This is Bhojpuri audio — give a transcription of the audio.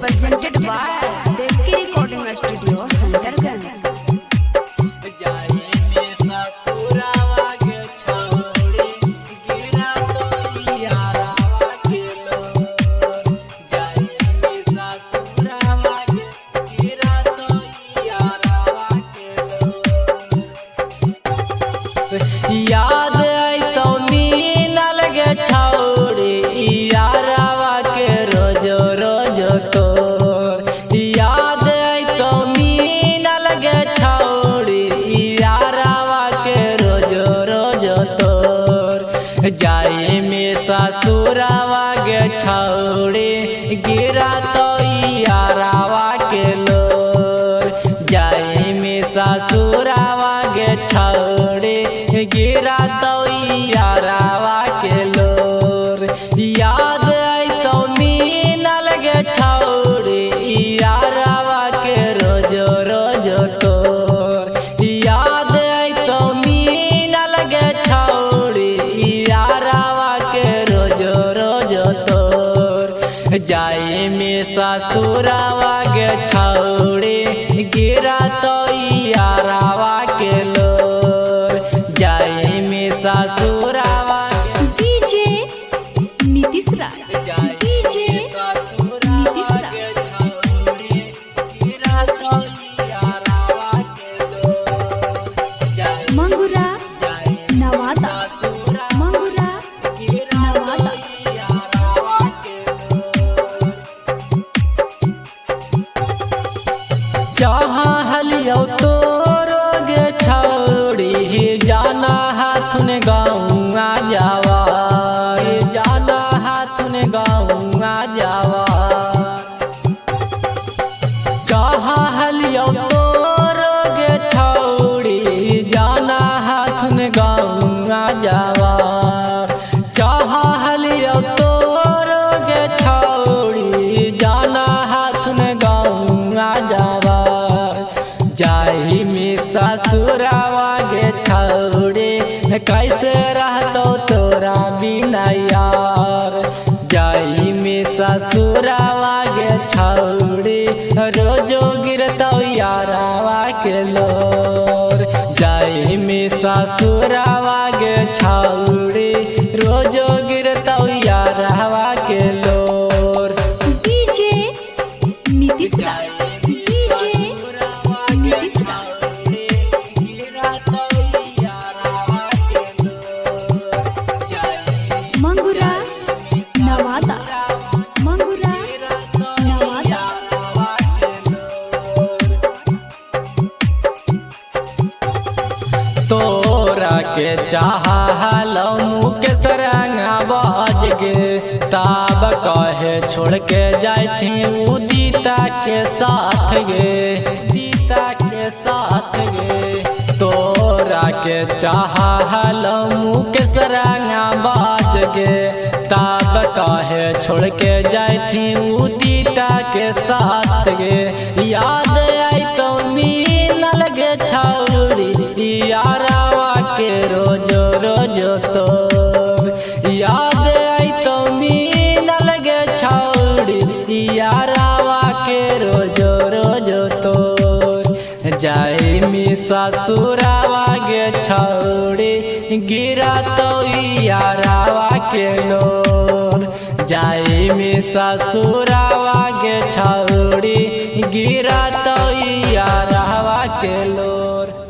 presented by Devki Recording Studio, Sundarganj. याद आई तो नीन लगे छौड़ी यारावा के रोज रोज तोर। याद आई तो नीन लगे छौड़ी यारावा के रोज रोज तोर। जाए में ससुरावा गे छौड़ी गिरा तो यारावा के लोर। जाए में ससुरावा गे छौड़ी गिरा तो यारावा के लोर। याद आई तो नीन लगे छौड़ी यारावा के रोज रोज तोर। याद आई तो नीन लगे छौड़ी यारावा के रोज रोज तोर। जाए में ससुरावा गे छौड़ी गिरा तो यारावा के लोर। जाए में ससुरावा डीजे नीतीश राज, डीजे नीतीश राज। मंगुरा नवादा, मंगुरा नवादा। जहाँ हलियो तोरो गे छौड़ी जाना हाथुन गाँवा जावा। जाना हाथुन गाँवा जावा। जहाँ हलियो तोरो गे छौड़ी जाना हाथुन गाँवा जावा। जहाँ हलियो तोरो गे छौड़ी जाना हाथुन गाँवा जावा। जाई में ससुरावा गे छौड़ी कैसे रहतो तोरा बिना यार। जाई में ससुरावा गे छौड़ी रोजो गिरतो यारावा के लोर। जाई में ससुरावा गे छौड़ी रोजो गिरतो यारावा के लोर। डीजे नीतीश राज, डीजे नीतीश राज। मंगुरा नवादा, मंगुरा नवादा। तोरा के चाहलो मुकेश रंगा बाज गे ताब कहे छोड़ के जाती उदिता के साथ गे। दीता के साथ गे तोरा के चाहलो मुकेश रंगा बाज गे ताब कहे छोड़ के जाती उदिता के साथ गे। याद आई तो मीन लगे छौड़ी यारावा के रोज रोज तोर। याद आई तो मीन लगे छौड़ी यारावा के रोज रोज तोर। जाए में ससुरावा गे छौड़ी गिरा तो यारावा के लोर। जाए में ससुरावा गे छौड़ी गिरा तो यारावा के लोर।